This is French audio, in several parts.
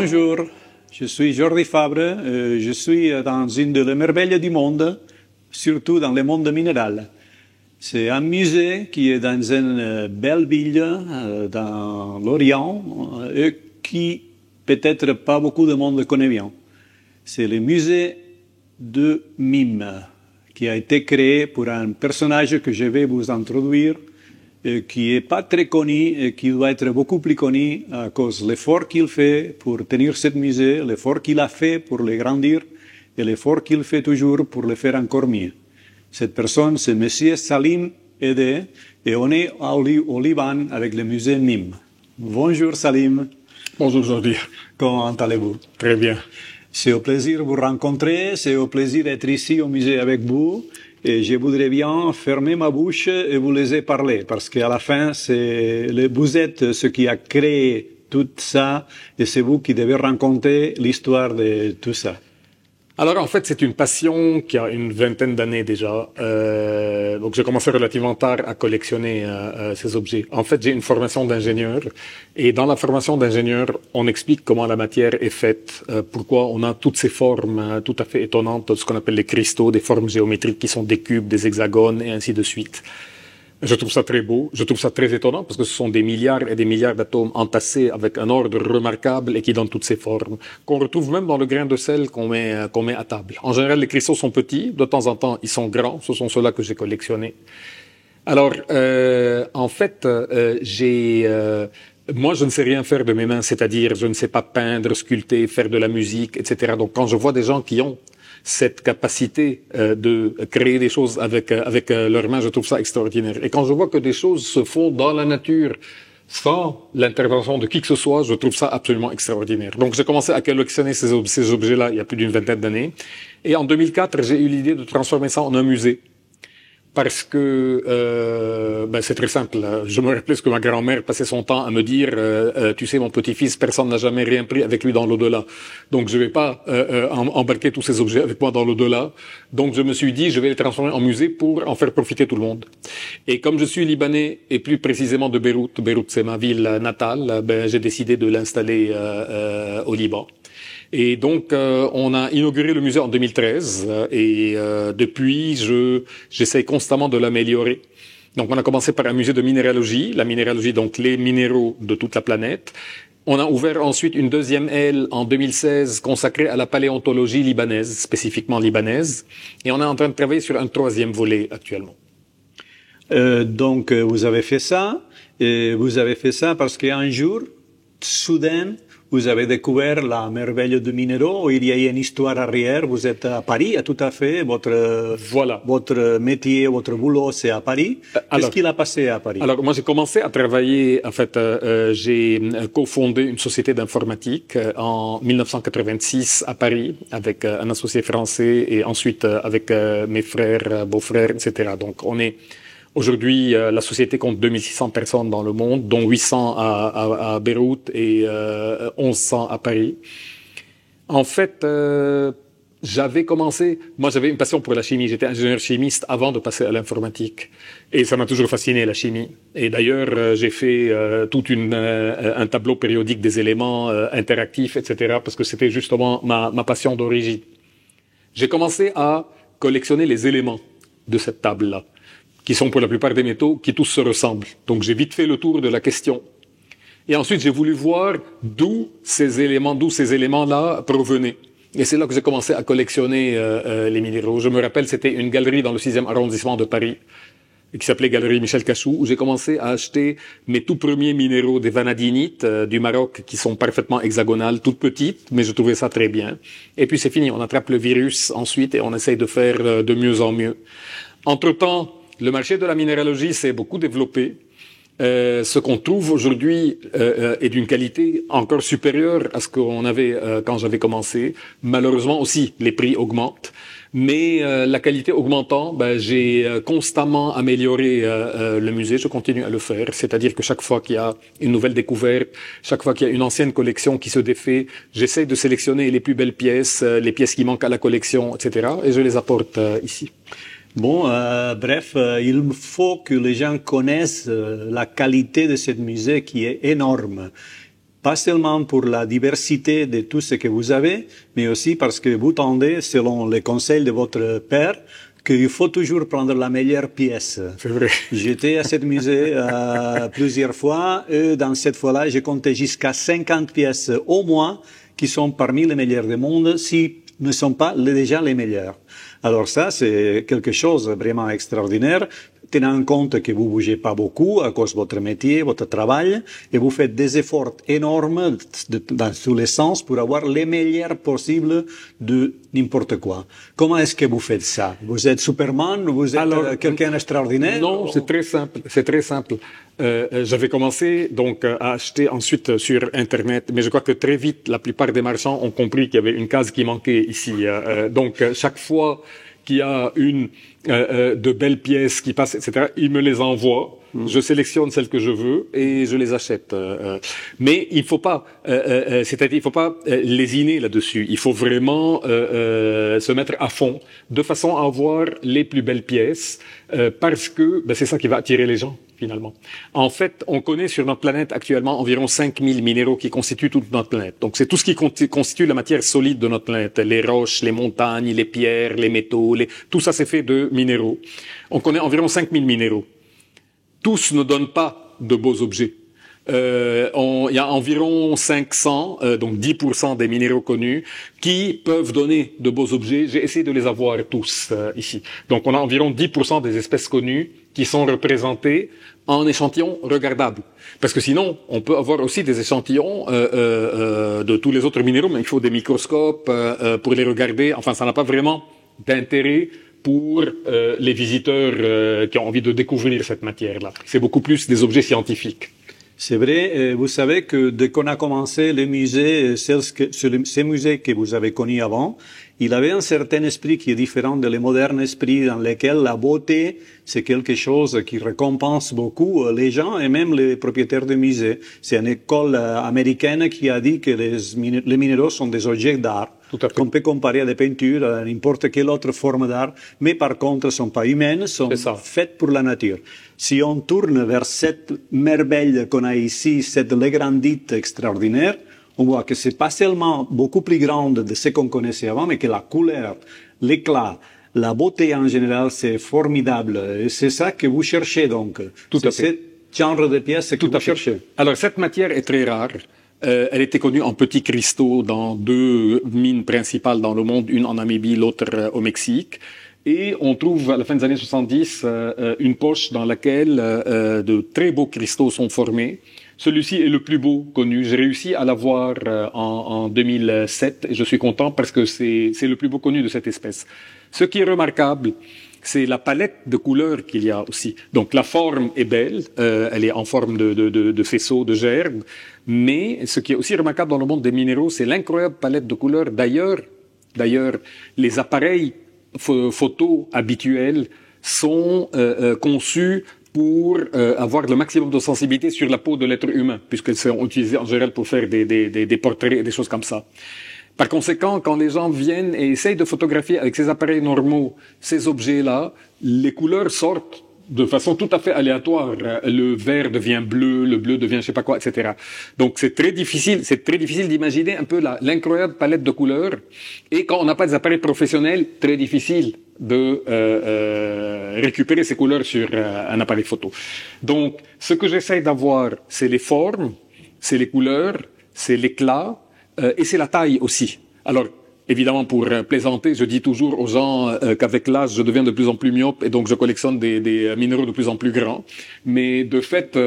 Bonjour, je suis Jordi Fabre, je suis dans une des merveilles du monde, surtout dans le monde minéral. C'est un musée qui est dans une belle ville dans l'Orient et qui peut-être pas beaucoup de monde connaît bien. C'est le musée de Mime, qui a été créé pour un personnage que je vais vous introduire, qui n'est pas très connu et qui doit être beaucoup plus connu à cause de l'effort qu'il fait pour tenir ce musée, l'effort qu'il a fait pour le grandir et l'effort qu'il fait toujours pour le faire encore mieux. Cette personne, c'est Monsieur Salim Ede et on est au Liban avec le musée Mime. Bonjour Salim. Bonjour Jordi. Comment allez-vous? Très bien. C'est un plaisir de vous rencontrer, c'est un plaisir d'être ici au musée avec vous. Et je voudrais bien fermer ma bouche et vous laisser parler, parce qu'à la fin, vous êtes ce qui a créé tout ça, et c'est vous qui devez raconter l'histoire de tout ça. Alors en fait, c'est une passion qui a une vingtaine d'années déjà. Donc j'ai commencé relativement tard à collectionner ces objets. En fait, j'ai une formation d'ingénieur, et dans la formation d'ingénieur, on explique comment la matière est faite, pourquoi on a toutes ces formes tout à fait étonnantes, ce qu'on appelle les cristaux, des formes géométriques qui sont des cubes, des hexagones, et ainsi de suite. Je trouve ça très beau, je trouve ça très étonnant parce que ce sont des milliards et des milliards d'atomes entassés avec un ordre remarquable et qui donnent toutes ces formes, qu'on retrouve même dans le grain de sel qu'on met à table. En général, les cristaux sont petits, de temps en temps, ils sont grands, ce sont ceux-là que j'ai collectionnés. Alors, en fait, moi, je ne sais rien faire de mes mains, c'est-à-dire je ne sais pas peindre, sculpter, faire de la musique, etc. Donc, quand je vois des gens qui ont cette capacité de créer des choses avec leurs mains, je trouve ça extraordinaire. Et quand je vois que des choses se font dans la nature sans l'intervention de qui que ce soit, je trouve ça absolument extraordinaire. Donc j'ai commencé à collectionner ces objets-là il y a plus d'une vingtaine d'années. Et en 2004, j'ai eu l'idée de transformer ça en un musée. Parce que c'est très simple. Je me rappelais ce que ma grand-mère passait son temps à me dire. Tu sais, mon petit-fils, personne n'a jamais rien pris avec lui dans l'au-delà. Donc je vais pas embarquer tous ces objets avec moi dans l'au-delà. Donc je me suis dit, je vais les transformer en musée pour en faire profiter tout le monde. Et comme je suis libanais et plus précisément de Beyrouth c'est ma ville natale, j'ai décidé de l'installer au Liban. Et donc, on a inauguré le musée en 2013 et depuis, j'essaie constamment de l'améliorer. Donc, on a commencé par un musée de minéralogie, la minéralogie, donc les minéraux de toute la planète. On a ouvert ensuite une deuxième aile en 2016 consacrée à la paléontologie libanaise, spécifiquement libanaise. Et on est en train de travailler sur un troisième volet actuellement. Donc, vous avez fait ça, et vous avez fait ça parce qu'un jour, soudain, vous avez découvert la merveille du minéraux, il y a une histoire arrière, vous êtes à Paris, tout à fait, votre métier, votre boulot, c'est à Paris. Qu'est-ce qu'il a passé à Paris? Alors, moi, j'ai commencé à travailler, en fait, j'ai cofondé une société d'informatique en 1986 à Paris avec un associé français et ensuite avec mes frères, beaux-frères, etc. Donc, aujourd'hui, la société compte 2600 personnes dans le monde, dont 800 à Beyrouth et 1100 à Paris. En fait, j'avais une passion pour la chimie. J'étais ingénieur chimiste avant de passer à l'informatique. Et ça m'a toujours fasciné, la chimie. Et d'ailleurs, j'ai fait un tableau périodique des éléments interactifs, etc., parce que c'était justement ma passion d'origine. J'ai commencé à collectionner les éléments de cette table-là, qui sont pour la plupart des métaux, qui tous se ressemblent. Donc j'ai vite fait le tour de la question. Et ensuite j'ai voulu voir d'où ces éléments-là provenaient. Et c'est là que j'ai commencé à collectionner les minéraux. Je me rappelle, c'était une galerie dans le 6e arrondissement de Paris, qui s'appelait Galerie Michel Cachou, où j'ai commencé à acheter mes tout premiers minéraux, des vanadinites du Maroc, qui sont parfaitement hexagonales, toutes petites, mais je trouvais ça très bien. Et puis c'est fini, on attrape le virus ensuite et on essaye de faire de mieux en mieux. Entre-temps, le marché de la minéralogie s'est beaucoup développé. Ce qu'on trouve aujourd'hui est d'une qualité encore supérieure à ce qu'on avait quand j'avais commencé. Malheureusement aussi, les prix augmentent. Mais la qualité augmentant, j'ai constamment amélioré le musée. Je continue à le faire. C'est-à-dire que chaque fois qu'il y a une nouvelle découverte, chaque fois qu'il y a une ancienne collection qui se défait, j'essaie de sélectionner les plus belles pièces, les pièces qui manquent à la collection, etc. Et je les apporte ici. Bon, bref, il faut que les gens connaissent la qualité de ce musée qui est énorme. pas seulement pour la diversité de tout ce que vous avez, mais aussi parce que vous tendez, selon les conseils de votre père, qu'il faut toujours prendre la meilleure pièce. C'est vrai. J'étais à ce musée plusieurs fois, et dans cette fois-là, j'ai compté jusqu'à 50 pièces au moins qui sont parmi les meilleures du monde, si ne sont pas déjà les meilleures. Alors ça, c'est quelque chose de vraiment extraordinaire, tenant compte que vous bougez pas beaucoup à cause de votre métier, votre travail, et vous faites des efforts énormes dans tous les sens pour avoir les meilleurs possibles de n'importe quoi. Comment est-ce que vous faites ça? Vous êtes Superman? Vous êtes quelqu'un d'extraordinaire? Non, c'est très simple. C'est très simple. J'avais commencé donc à acheter ensuite sur Internet, mais je crois que très vite, la plupart des marchands ont compris qu'il y avait une case qui manquait ici. Donc chaque fois qu'il y a une de belles pièces qui passent, etc., ils me les envoient. Je sélectionne celles que je veux et je les achète. Mais il faut pas, c'est-à-dire il faut pas lésiner là-dessus. Il faut vraiment se mettre à fond, de façon à avoir les plus belles pièces, parce que c'est ça qui va attirer les gens. Finalement. En fait, on connaît sur notre planète actuellement environ 5000 minéraux qui constituent toute notre planète. Donc, c'est tout ce qui constitue la matière solide de notre planète. Les roches, les montagnes, les pierres, les métaux, tout ça c'est fait de minéraux. On connaît environ 5000 minéraux. Tous ne donnent pas de beaux objets. Il y a environ 500, donc 10% des minéraux connus, qui peuvent donner de beaux objets. J'ai essayé de les avoir tous ici. Donc, on a environ 10% des espèces connues qui sont représentées en échantillons regardables. Parce que sinon, on peut avoir aussi des échantillons de tous les autres minéraux, mais il faut des microscopes pour les regarder. Enfin, ça n'a pas vraiment d'intérêt pour les visiteurs qui ont envie de découvrir cette matière-là. C'est beaucoup plus des objets scientifiques. C'est vrai, vous savez que dès qu'on a commencé les musées, ces musées que vous avez connus avant, il avait un certain esprit qui est différent de les modernes esprits dans lesquels la beauté, c'est quelque chose qui récompense beaucoup les gens et même les propriétaires de musées. C'est une école américaine qui a dit que les minéraux sont des objets d'art. Qu'on peut comparer à des peintures, à n'importe quelle autre forme d'art, mais par contre, ne sont pas humaines, sont faites pour la nature. Si on tourne vers cette merveille qu'on a ici, cette légrandite extraordinaire, on voit que c'est pas seulement beaucoup plus grande de ce qu'on connaissait avant, mais que la couleur, l'éclat, la beauté en général, c'est formidable. Et c'est ça que vous cherchez donc. Tout à fait. Ce genre de pièces que vous cherchez. Alors, cette matière est très rare. Elle était connue en petits cristaux dans 2 mines principales dans le monde, une en Namibie, l'autre au Mexique. Et on trouve à la fin des années 70 une poche dans laquelle de très beaux cristaux sont formés. Celui-ci est le plus beau connu. J'ai réussi à l'avoir en 2007 et je suis content parce que c'est le plus beau connu de cette espèce. Ce qui est remarquable, c'est la palette de couleurs qu'il y a aussi. Donc la forme est belle, elle est en forme de faisceau, de gerbe, mais ce qui est aussi remarquable dans le monde des minéraux, c'est l'incroyable palette de couleurs. D'ailleurs, les appareils photos habituels sont conçus pour avoir le maximum de sensibilité sur la peau de l'être humain, puisqu'elles sont utilisées en général pour faire des portraits et des choses comme ça. Par conséquent, quand les gens viennent et essayent de photographier avec ces appareils normaux ces objets-là, les couleurs sortent de façon tout à fait aléatoire. Le vert devient bleu, le bleu devient je sais pas quoi, etc. Donc c'est très difficile d'imaginer un peu l'incroyable palette de couleurs. Et quand on n'a pas des appareils professionnels, très difficile de récupérer ces couleurs sur un appareil photo. Donc ce que j'essaye d'avoir, c'est les formes, c'est les couleurs, c'est l'éclat, et c'est la taille aussi. Alors, évidemment, pour plaisanter, je dis toujours aux gens qu'avec l'âge, je deviens de plus en plus myope et donc je collectionne des minéraux de plus en plus grands. Mais de fait,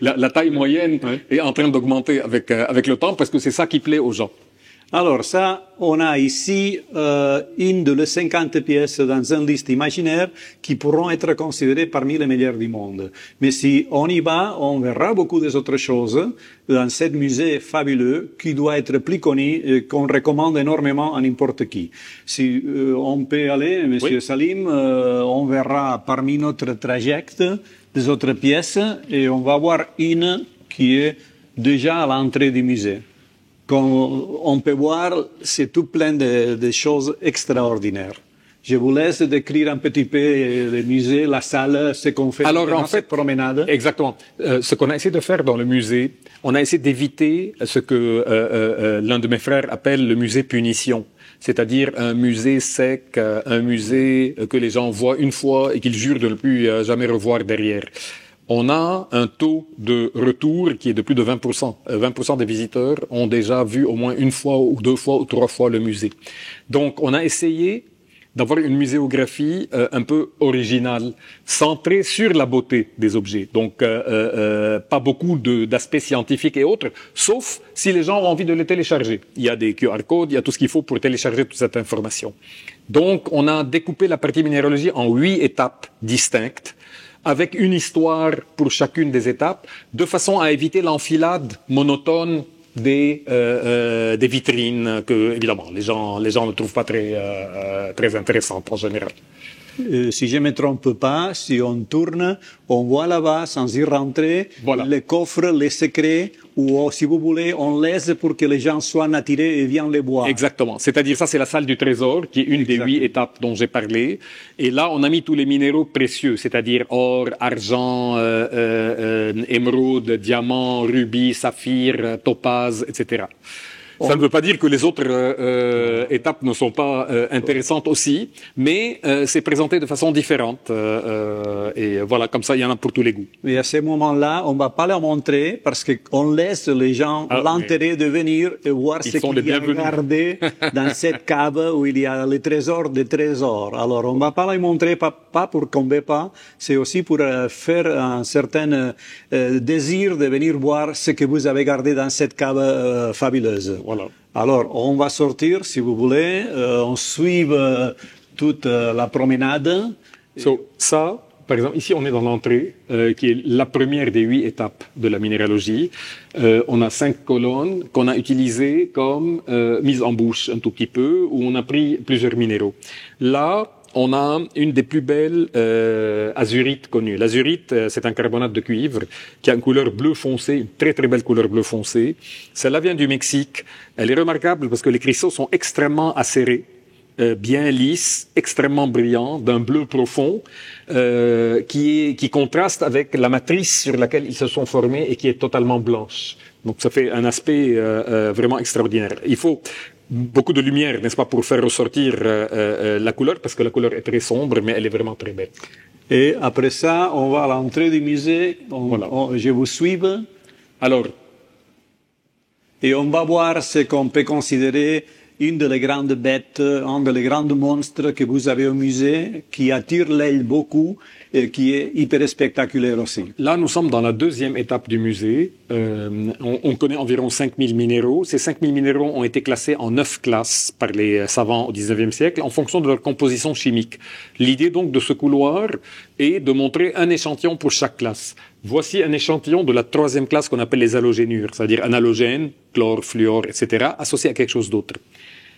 la taille moyenne est en train d'augmenter avec le temps parce que c'est ça qui plaît aux gens. Alors ça, on a ici une de les 50 pièces dans une liste imaginaire qui pourront être considérées parmi les meilleures du monde. Mais si on y va, on verra beaucoup des autres choses dans ce musée fabuleux qui doit être plus connu et qu'on recommande énormément à n'importe qui. Si on peut aller, Monsieur Salim, on verra parmi notre trajecte des autres pièces et on va voir une qui est déjà à l'entrée du musée. Comme on peut voir, c'est tout plein de choses extraordinaires. Je vous laisse décrire un petit peu le musée, la salle, ce qu'on fait en fait, cette promenade. Exactement. Ce qu'on a essayé de faire dans le musée, on a essayé d'éviter ce que l'un de mes frères appelle le musée punition. C'est-à-dire un musée sec, un musée que les gens voient une fois et qu'ils jurent de ne plus jamais revoir derrière. On a un taux de retour qui est de plus de 20%. 20% des visiteurs ont déjà vu au moins une fois ou deux fois ou trois fois le musée. Donc on a essayé d'avoir une muséographie un peu originale, centrée sur la beauté des objets. Donc, pas beaucoup d'aspects scientifiques et autres, sauf si les gens ont envie de les télécharger. Il y a des QR codes, il y a tout ce qu'il faut pour télécharger toute cette information. Donc, on a découpé la partie minéralogie en 8 étapes distinctes, avec une histoire pour chacune des étapes, de façon à éviter l'enfilade monotone des vitrines que, évidemment, les gens ne trouvent pas très intéressantes en général. Si je ne me trompe pas, si on tourne, on voit là-bas, sans y rentrer, les coffres, les secrets, ou si vous voulez, on laisse pour que les gens soient attirés et viennent les boire. Exactement. C'est-à-dire ça, c'est la salle du trésor, qui est une des 8 étapes dont j'ai parlé. Et là, on a mis tous les minéraux précieux, c'est-à-dire or, argent, émeraude, diamant, rubis, saphir, topaz, etc. Ça ne veut pas dire que les autres étapes ne sont pas intéressantes aussi, mais c'est présenté de façon différente. Et voilà, comme ça, il y en a pour tous les goûts. Et à ce moment-là, on ne va pas leur montrer parce qu'on laisse les gens l'intérêt de venir et voir ce qu'il y a gardé dans cette cave où il y a les trésors des trésors. Alors, on ne va pas les montrer, pas pour qu'on ne veut pas, c'est aussi pour faire un certain désir de venir voir ce que vous avez gardé dans cette cave fabuleuse. Voilà. Alors, on va sortir, si vous voulez, on suit toute la promenade. Ça, par exemple, ici, on est dans l'entrée, qui est la première des 8 étapes de la minéralogie. On a 5 colonnes qu'on a utilisées comme mise en bouche un tout petit peu, où on a pris plusieurs minéraux. Là, on a une des plus belles azurites connues. L'azurite, c'est un carbonate de cuivre qui a une couleur bleu foncé, une très très belle couleur bleu foncé. Celle-là vient du Mexique. Elle est remarquable parce que les cristaux sont extrêmement acérés, bien lisses, extrêmement brillants, d'un bleu profond, qui contraste avec la matrice sur laquelle ils se sont formés et qui est totalement blanche. Donc ça fait un aspect vraiment extraordinaire. Il faut beaucoup de lumière, n'est-ce pas, pour faire ressortir la couleur, parce que la couleur est très sombre, mais elle est vraiment très belle. Et après ça, on va à l'entrée du musée, je vous suis. Alors, et on va voir ce qu'on peut considérer une des grandes bêtes, un des grands monstres que vous avez au musée, qui attire l'œil beaucoup et qui est hyper spectaculaire aussi. Là, nous sommes dans la deuxième étape du musée. On connaît environ 5000 minéraux. Ces 5000 minéraux ont été classés en 9 classes par les savants au 19e siècle en fonction de leur composition chimique. L'idée donc de ce couloir est de montrer un échantillon pour chaque classe. Voici un échantillon de la 3e classe qu'on appelle les halogénures, c'est-à-dire un halogène, chlore, fluor, etc., associé à quelque chose d'autre.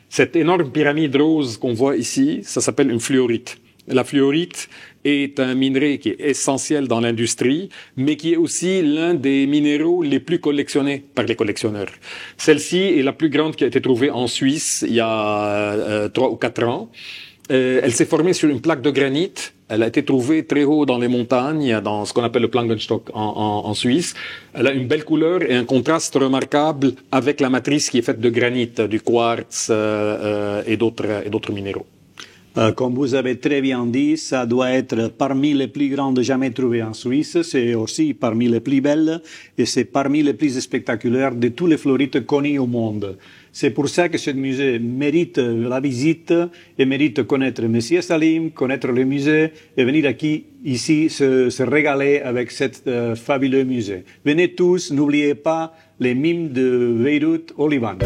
Cette énorme pyramide rose qu'on voit ici, ça s'appelle une fluorite. La fluorite est un minerai qui est essentiel dans l'industrie, mais qui est aussi l'un des minéraux les plus collectionnés par les collectionneurs. Celle-ci est la plus grande qui a été trouvée en Suisse il y a 3 ou 4 ans. Elle s'est formée sur une plaque de granit. Elle a été trouvée très haut dans les montagnes, dans ce qu'on appelle le Plankenstock en Suisse. Elle a une belle couleur et un contraste remarquable avec la matrice qui est faite de granit, du quartz et d'autres minéraux. Comme vous avez très bien dit, ça doit être parmi les plus grandes jamais trouvées en Suisse. C'est aussi parmi les plus belles et c'est parmi les plus spectaculaires de tous les fluorites connus au monde. C'est pour ça que ce musée mérite la visite et mérite de connaître Monsieur Salim, connaître le musée et venir ici se régaler avec cet fabuleux musée. Venez tous, n'oubliez pas les mimes de Beyrouth au Liban.